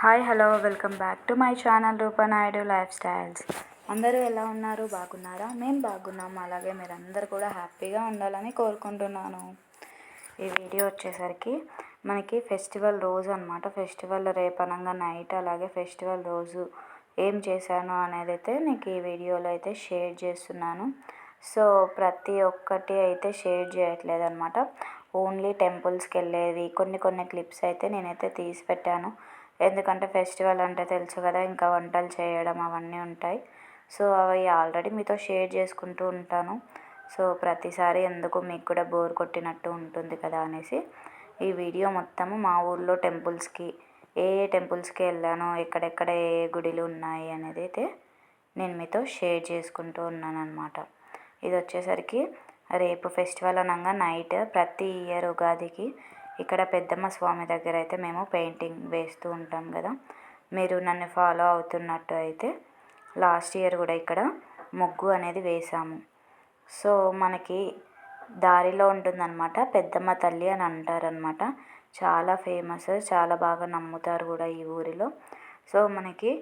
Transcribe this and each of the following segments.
Hi hello welcome back to my channel Rupanaidu life styles. అందరూ ఎలా ఉన్నారు? బాగున్నారా? మేము బాగున్నాము. అలాగే మీరందరూ కూడా హ్యాపీగా ఉండాలని కోరుకుంటున్నాను. ఈ వీడియో వచ్చేసరికి మనకి ఫెస్టివల్ రోజు అనమాట. ఫెస్టివల్ రేపనంగా నైట్, అలాగే ఫెస్టివల్ రోజు ఏం చేశాను అనేది అయితే నీకు ఈ వీడియోలో అయితే షేర్ చేస్తున్నాను. సో ప్రతి ఒక్కటి అయితే షేర్ చేయట్లేదు అనమాట. ఓన్లీ టెంపుల్స్కి వెళ్ళేవి కొన్ని క్లిప్స్ అయితే నేనైతే తీసి పెట్టాను. ఎందుకంటే ఫెస్టివల్ అంటే తెలుసు కదా, ఇంకా వంటలు చేయడం అవన్నీ ఉంటాయి. సో అవి ఆల్రెడీ మీతో షేర్ చేసుకుంటూ ఉంటాను. సో ప్రతిసారి ఎందుకు మీకు కూడా బోర్ కొట్టినట్టు ఉంటుంది కదా అనేసి ఈ వీడియో మొత్తము మా ఊళ్ళో టెంపుల్స్కి ఏ టెంపుల్స్కి వెళ్ళానో, ఎక్కడెక్కడ ఏ గుడిలు ఉన్నాయి అనేది అయితే నేను మీతో షేర్ చేసుకుంటూ ఉన్నాను అనమాట. ఇది వచ్చేసరికి రేపు ఫెస్టివల్ అనగా నైట్ ప్రతి ఇయర్ ఉగాదికి ఇక్కడ పెద్దమ్మ స్వామి దగ్గర అయితే మేము పెయింటింగ్ వేస్తూ ఉంటాం కదా. మీరు నన్ను ఫాలో అవుతున్నట్టు అయితే లాస్ట్ ఇయర్ కూడా ఇక్కడ ముగ్గు అనేది వేసాము. సో మనకి దారిలో ఉంటుందన్నమాట పెద్దమ్మ తల్లి అని అంటారనమాట. చాలా ఫేమస్, చాలా బాగా నమ్ముతారు కూడా ఈ ఊరిలో. సో మనకి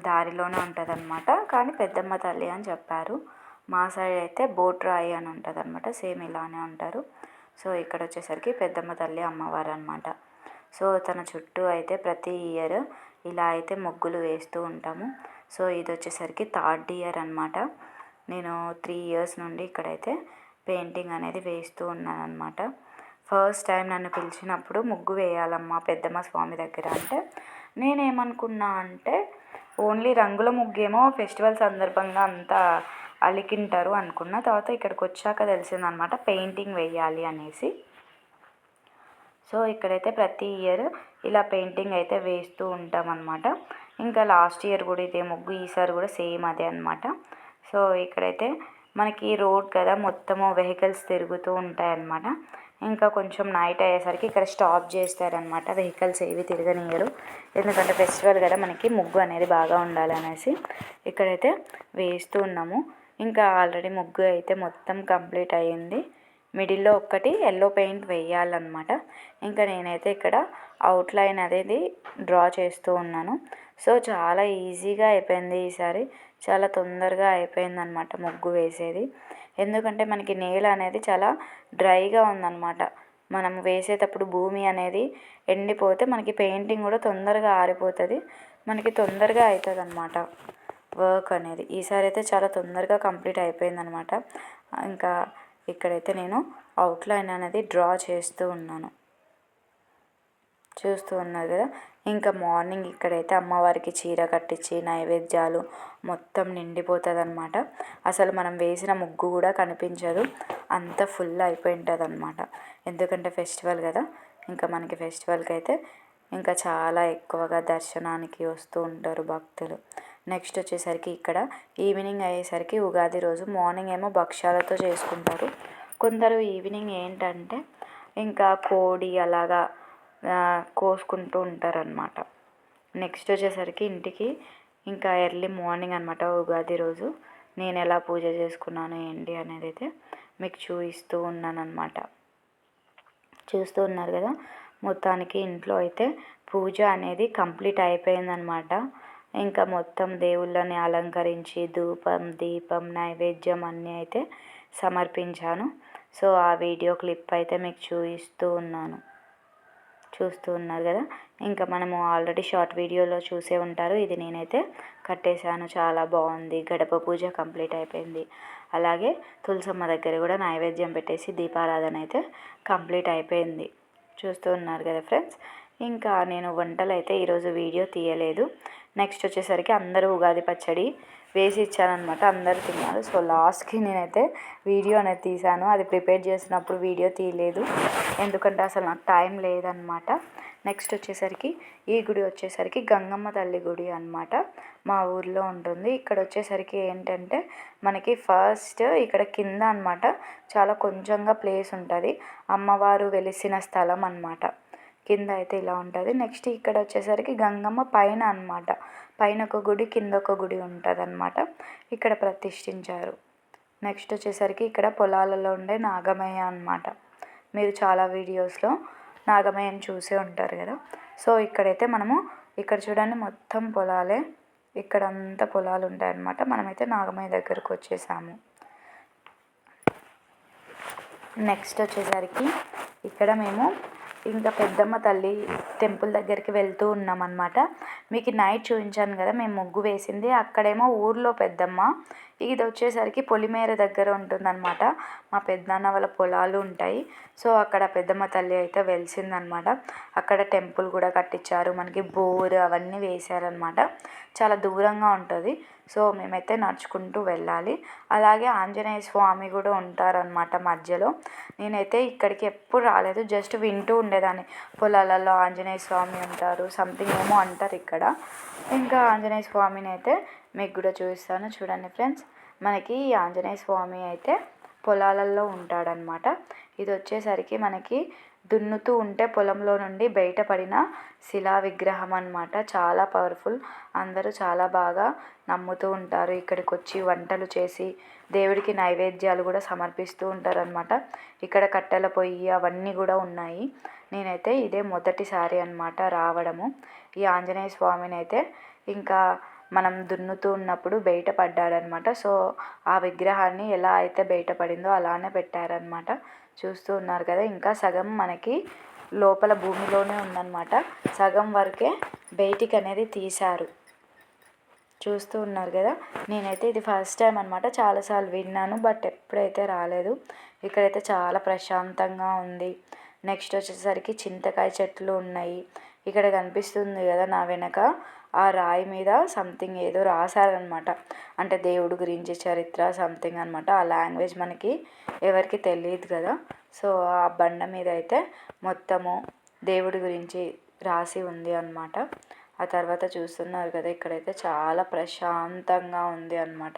దారిలోనే ఉంటుంది అనమాట, కానీ పెద్దమ్మ తల్లి అని చెప్పారు. మా సైడ్ అయితే బోట్రాయి అని ఉంటుంది అనమాట, సేమ్ ఇలానే ఉంటారు. సో ఇక్కడ వచ్చేసరికి పెద్దమ్మ తల్లి అమ్మవారు అనమాట. సో తన చుట్టూ అయితే ప్రతి ఇయర్ ఇలా అయితే ముగ్గులు వేస్తూ ఉంటాము. సో ఇది వచ్చేసరికి థర్డ్ ఇయర్ అనమాట. నేను 3 ఇయర్స్ నుండి ఇక్కడైతే పెయింటింగ్ అనేది వేస్తూ ఉన్నాను అనమాట. ఫస్ట్ టైం నన్ను పిలిచినప్పుడు ముగ్గు వేయాలమ్మా పెద్దమ్మ స్వామి దగ్గర అంటే నేనేమనుకున్నా అంటే ఓన్లీ రంగుల ముగ్గేమో ఫెస్టివల్ సందర్భంగా అంతా అలికింటారు అనుకున్న. తర్వాత ఇక్కడికి వచ్చాక తెలిసిందనమాట పెయింటింగ్ వేయాలి అనేసి. సో ఇక్కడైతే ప్రతి ఇయర్ ఇలా పెయింటింగ్ అయితే వేస్తూ ఉంటామన్నమాట. ఇంకా లాస్ట్ ఇయర్ కూడా ఇదే ముగ్గు, ఈసారి కూడా సేమ్ అదే అనమాట. సో ఇక్కడైతే మనకి రోడ్ కదా, మొత్తము వెహికల్స్ తిరుగుతూ ఉంటాయన్నమాట. ఇంకా కొంచెం నైట్ అయ్యేసరికి ఇక్కడ స్టాప్ చేస్తారనమాట, వెహికల్స్ ఏవి తిరగనియరు. ఎందుకంటే ఫెస్టివల్ కదా, మనకి ముగ్గు అనేది బాగా ఉండాలనేసి ఇక్కడైతే వేస్తూ ఉన్నాము. ఇంకా ఆల్రెడీ ముగ్గు అయితే మొత్తం కంప్లీట్ అయ్యింది. మిడిల్లో ఒక్కటి ఎల్లో పెయింట్ వేయాలన్నమాట. ఇంకా నేనైతే ఇక్కడ అవుట్లైన్ అనేది డ్రా చేస్తూ ఉన్నాను. సో చాలా ఈజీగా అయిపోయింది ఈసారి, చాలా తొందరగా అయిపోయిందనమాట ముగ్గు వేసేది. ఎందుకంటే మనకి నేల అనేది చాలా డ్రైగా ఉందన్నమాట. మనం వేసేటప్పుడు భూమి అనేది ఎండిపోతే మనకి పెయింటింగ్ కూడా తొందరగా ఆరిపోతుంది, మనకి తొందరగా అవుతుంది అన్నమాట వర్క్ అనేది. ఈసారి అయితే చాలా తొందరగా కంప్లీట్ అయిపోయిందనమాట. ఇంకా ఇక్కడైతే నేను అవుట్లైన్ అనేది డ్రా చేస్తూ ఉన్నాను, చూస్తూ ఉన్నారు కదా. ఇంకా మార్నింగ్ ఇక్కడైతే అమ్మవారికి చీర కట్టించి నైవేద్యాలు మొత్తం నిండిపోతుంది అనమాట. అసలు మనం వేసిన ముగ్గు కూడా కనిపించదు, అంత ఫుల్ అయిపోయి ఉంటుంది అనమాట. ఎందుకంటే ఫెస్టివల్ కదా, ఇంకా మనకి ఫెస్టివల్కి అయితే ఇంకా చాలా ఎక్కువగా దర్శనానికి వస్తూ ఉంటారు భక్తులు. నెక్స్ట్ వచ్చేసరికి ఇక్కడ ఈవినింగ్ అయ్యేసరికి ఉగాది రోజు మార్నింగ్ ఏమో భక్ష్యాలతో చేసుకుంటారు. కొందరు ఈవినింగ్ ఏంటంటే ఇంకా కోడి అలాగా కోసుకుంటూ ఉంటారనమాట. నెక్స్ట్ వచ్చేసరికి ఇంటికి ఇంకా ఎర్లీ మార్నింగ్ అనమాట ఉగాది రోజు నేను ఎలా పూజ చేసుకున్నాను ఏంటి అనేది అయితే మీకు చూపిస్తూ ఉన్నాను అనమాట. చూస్తూ ఉన్నారు కదా, మొత్తానికి ఇంట్లో అయితే పూజ అనేది కంప్లీట్ అయిపోయిందనమాట. ఇంకా మొత్తం దేవుళ్ళని అలంకరించి ధూపం దీపం నైవేద్యం అన్నీ అయితే సమర్పించాను. సో ఆ వీడియో క్లిప్ అయితే మీకు చూపిస్తూ ఉన్నాను, చూస్తూ ఉన్నారు కదా. ఇంకా మనము ఆల్రెడీ షార్ట్ వీడియోలో చూసే ఉంటారు. ఇది నేనైతే కట్టేశాను, చాలా బాగుంది. గడప పూజ కంప్లీట్ అయిపోయింది. అలాగే తులసమ్మ దగ్గర కూడా నైవేద్యం పెట్టేసి దీపారాధన అయితే కంప్లీట్ అయిపోయింది. చూస్తూ ఉన్నారు కదా ఫ్రెండ్స్. ఇంకా నేను వంటలు అయితే ఈరోజు వీడియో తీయలేదు. నెక్స్ట్ వచ్చేసరికి అందరూ ఉగాది పచ్చడి వేసి ఇచ్చానమాట, అందరూ తిన్నారు. సో లాస్ట్కి నేనైతే వీడియో అనేది తీసాను, అది ప్రిపేర్ చేసినప్పుడు వీడియో తీయలేదు ఎందుకంటే అసలు నాకు టైం లేదనమాట. నెక్స్ట్ వచ్చేసరికి ఈ గుడి వచ్చేసరికి గంగమ్మ తల్లి గుడి అనమాట, మా ఊర్లో ఉంటుంది. ఇక్కడ వచ్చేసరికి ఏంటంటే మనకి ఫస్ట్ ఇక్కడ కింద అనమాట చాలా కొంచెంగా ప్లేస్ ఉంటుంది, అమ్మవారు వెలిసిన స్థలం అనమాట. కింద అయితే ఇలా ఉంటుంది. నెక్స్ట్ ఇక్కడ వచ్చేసరికి గంగమ్మ పైన అనమాట, పైన ఒక గుడి కింద ఒక గుడి ఉంటుంది అనమాట, ఇక్కడ ప్రతిష్ఠించారు. నెక్స్ట్ వచ్చేసరికి ఇక్కడ పొలాలలో ఉండే నాగమయ్య అనమాట. మీరు చాలా వీడియోస్లో నాగమయ్యని చూసే ఉంటారు కదా. సో ఇక్కడైతే మనము ఇక్కడ చూడండి మొత్తం పొలాలే, ఇక్కడ అంతా పొలాలు ఉంటాయన్నమాట. మనమైతే నాగమయ్య దగ్గరకు వచ్చేసాము. నెక్స్ట్ వచ్చేసరికి ఇక్కడ మేము ఇంకా పెద్దమ్మ తల్లి టెంపుల్ దగ్గరికి వెళ్తూ ఉన్నామన్నమాట. మీకు నైట్ చూపించాను కదా మేము ముగ్గు వేసింది, అక్కడేమో ఊర్లో పెద్దమ్మ, ఇది వచ్చేసరికి పొలిమేర దగ్గర ఉంటుందన్నమాట. మా పెద్దనాన్న వాళ్ళ పొలాలు ఉంటాయి. సో అక్కడ పెద్దమ్మ తల్లి అయితే వెలిసిందనమాట. అక్కడ టెంపుల్ కూడా కట్టించారు, మనకి బోర్ అవన్నీ వేశారనమాట. చాలా దూరంగా ఉంటుంది. సో మేమైతే నడుచుకుంటూ వెళ్ళాలి. అలాగే ఆంజనేయ స్వామి కూడా ఉంటారనమాట మధ్యలో. నేనైతే ఇక్కడికి ఎప్పుడు రాలేదు, జస్ట్ వింటూ ఉండేదాన్ని, పొలాలలో ఆంజనేయ స్వామి ఉంటారు సంథింగ్ ఏమో అంటారు ఇక్కడ. ఇంకా ఆంజనేయ స్వామిని అయితే మీకు కూడా చూపిస్తాను చూడండి ఫ్రెండ్స్. మనకి ఈ ఆంజనేయ స్వామి అయితే పొలాలలో ఉంటాడనమాట. ఇది వచ్చేసరికి మనకి దున్నుతూ ఉంటే పొలంలో నుండి బయటపడిన శిలా విగ్రహం అనమాట. చాలా పవర్ఫుల్, అందరూ చాలా బాగా నమ్ముతూ ఉంటారు. ఇక్కడికి వచ్చి వంటలు చేసి దేవుడికి నైవేద్యాలు కూడా సమర్పిస్తూ ఉంటారనమాట. ఇక్కడ కట్టెల పొయ్యి అవన్నీ కూడా ఉన్నాయి. నేనైతే ఇదే మొదటిసారి అనమాట రావడము. ఈ ఆంజనేయ స్వామిని అయితే ఇంకా మనం దున్నుతూ ఉన్నప్పుడు బయటపడ్డాడనమాట. సో ఆ విగ్రహాన్ని ఎలా అయితే బయటపడిందో అలానే పెట్టారనమాట. చూస్తూ ఉన్నారు కదా, ఇంకా సగం మనకి లోపల భూమిలోనే ఉందన్నమాట, సగం వరకే బయటికి అనేది తీశారు. చూస్తూ ఉన్నారు కదా. నేనైతే ఇది ఫస్ట్ టైం అనమాట, చాలాసార్లు విన్నాను బట్ ఎప్పుడైతే రాలేదు. ఇక్కడైతే చాలా ప్రశాంతంగా ఉంది. నెక్స్ట్ వచ్చేసరికి చింతకాయ చెట్లు ఉన్నాయి. ఇక్కడ కనిపిస్తుంది కదా నా వెనక, ఆ రాయి మీద సంథింగ్ ఏదో రాశారనమాట, అంటే దేవుడు గురించి చరిత్ర సంథింగ్ అనమాట. ఆ లాంగ్వేజ్ మనకి ఎవరికి తెలియదు కదా. సో ఆ బండ మీద అయితే మొత్తము దేవుడి గురించి రాసి ఉంది అనమాట. ఆ తర్వాత చూస్తున్నారు కదా, ఇక్కడైతే చాలా ప్రశాంతంగా ఉంది అనమాట.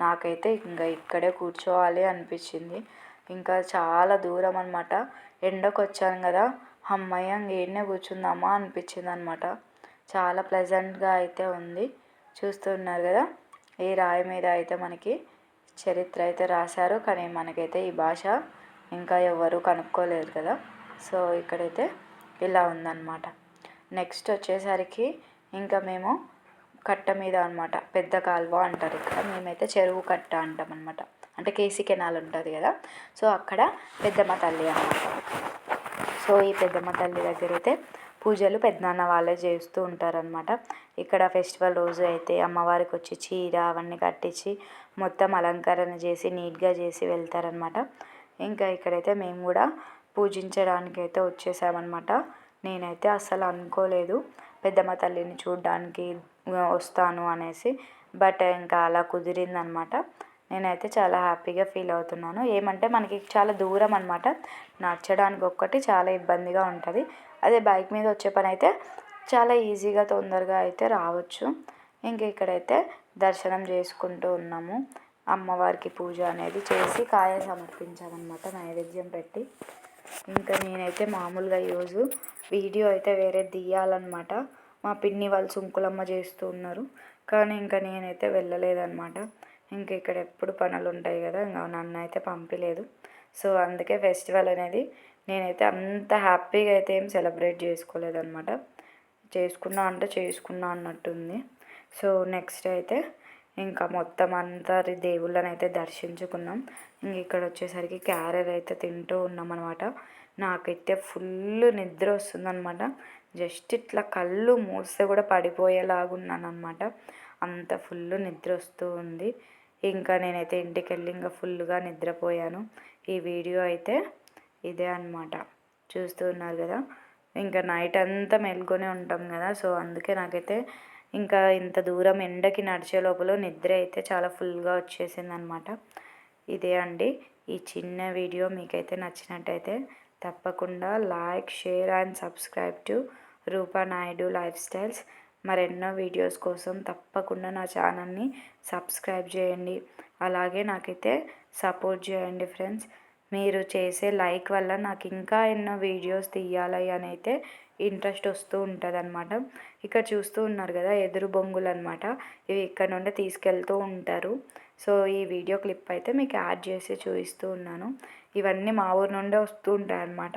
నాకైతే ఇంకా ఇక్కడే కూర్చోవాలి అనిపించింది. ఇంకా చాలా దూరం అనమాట. ఎండకు వచ్చాను కదా, అమ్మయ్య ఇంకేడనే కూర్చుందామా అనిపించింది అనమాట. చాలా ప్లెజెంట్గా అయితే ఉంది. చూస్తున్నారు కదా, ఈ రాయి మీద అయితే మనకి చరిత్ర అయితే రాశారు, కానీ మనకైతే ఈ భాష ఇంకా ఎవరు కనుక్కోలేదు కదా. సో ఇక్కడైతే ఇలా ఉందన్నమాట. నెక్స్ట్ వచ్చేసరికి ఇంకా మేము కట్ట మీద అనమాట, పెద్ద కాలువ అంటారు ఇక్కడ, మేమైతే చెరువు కట్ట అంటాం అనమాట. అంటే కేసీ కెనాల్ ఉంటుంది కదా, సో అక్కడ పెద్దమ్మ తల్లి అన్నమాట. సో ఈ పెద్దమ్మ తల్లి దగ్గర అయితే పూజలు పెద్దనాన్న వాళ్ళే చేస్తూ ఉంటారనమాట. ఇక్కడ ఫెస్టివల్ రోజు అయితే అమ్మవారికి వచ్చి చీర అవన్నీ కట్టించి మొత్తం అలంకరణ చేసి నీట్గా చేసి వెళ్తారనమాట. ఇంకా ఇక్కడైతే మేము కూడా పూజించడానికి అయితే వచ్చేసామన్నమాట. నేనైతే అస్సలు అనుకోలేదు పెద్దమ్మ తల్లిని చూడడానికి వస్తాను అనేసి, బట్ ఇంకా అలా కుదిరిందనమాట. నేనైతే చాలా హ్యాపీగా ఫీల్ అవుతున్నాను. ఏమంటే మనకి చాలా దూరం అనమాట, నడచడానికి ఒక్కటి చాలా ఇబ్బందిగా ఉంటుంది. అదే బైక్ మీద వచ్చే పని అయితే చాలా ఈజీగా తొందరగా అయితే రావచ్చు. ఇంక ఇక్కడైతే దర్శనం చేసుకుంటూ ఉన్నాము. అమ్మవారికి పూజ అనేది చేసి కాయ సమర్పించామన్నమాట నైవేద్యం పెట్టి. ఇంకా నేనైతే మామూలుగా ఈరోజు వీడియో అయితే వేరే తీయాలన్నమాట. మా పిన్ని వాళ్ళు సుంకులమ్మ చేస్తూ ఉన్నారు, కానీ ఇంకా నేనైతే వెళ్ళలేదన్నమాట. ఇంక ఇక్కడ ఎప్పుడు పనులు ఉంటాయి కదా, ఇంకా నన్ను అయితే పంపించలేదు. సో అందుకే ఫెస్టివల్ అనేది నేనైతే అంత హ్యాపీగా అయితే ఏం సెలబ్రేట్ చేసుకోలేదన్నమాట. చేసుకున్నా అన్నట్టుంది. సో నెక్స్ట్ అయితే ఇంకా మొత్తం అంతా దేవుళ్ళని అయితే దర్శించుకున్నాం. ఇంక ఇక్కడ వచ్చేసరికి క్యారెట్ అయితే తింటూ ఉన్నాం అనమాట. నాకైతే ఫుల్ నిద్ర వస్తుందన్నమాట. జస్ట్ ఇట్లా కళ్ళు మూస్తే కూడా పడిపోయేలాగున్నాను అనమాట, అంత ఫుల్ నిద్ర వస్తూ ఉంది. ఇంకా నేనైతే ఇంటికి వెళ్ళి ఇంకా ఫుల్గా నిద్రపోయాను. ఈ వీడియో అయితే ఇదే అనమాట, చూస్తూ ఉన్నారు కదా. ఇంకా నైట్ అంతా మెలుకొని ఉంటాం కదా, సో అందుకే నాకైతే ఇంకా ఇంత దూరం ఎండకి నడిచే లోపల నిద్ర అయితే చాలా ఫుల్గా వచ్చేసింది అనమాట. ఇదే అండి ఈ చిన్న వీడియో. మీకైతే నచ్చినట్టయితే తప్పకుండా like, share and subscribe to Rupa Naidu lifestyles. మరెన్నో వీడియోస్ కోసం తప్పకుండా నా ఛానల్ని సబ్స్క్రైబ్ చేయండి. అలాగే నాకైతే సపోర్ట్ చేయండి ఫ్రెండ్స్. మీరు చేసే లైక్ వల్ల నాకు ఇంకా ఎన్నో వీడియోస్ తీయాలి అని అయితే ఇంట్రెస్ట్ వస్తూ ఉంటుంది అనమాట. ఇక్కడ చూస్తూ ఉన్నారు కదా, ఎదురు బొంగులు అనమాట. ఇవి ఇక్కడ నుండి తీసుకెళ్తూ ఉంటారు. సో ఈ వీడియో క్లిప్ అయితే మీకు యాడ్ చేసి చూపిస్తూ ఉన్నాను. ఇవన్నీ మా ఊరు నుండే వస్తూ ఉంటాయి అన్నమాట.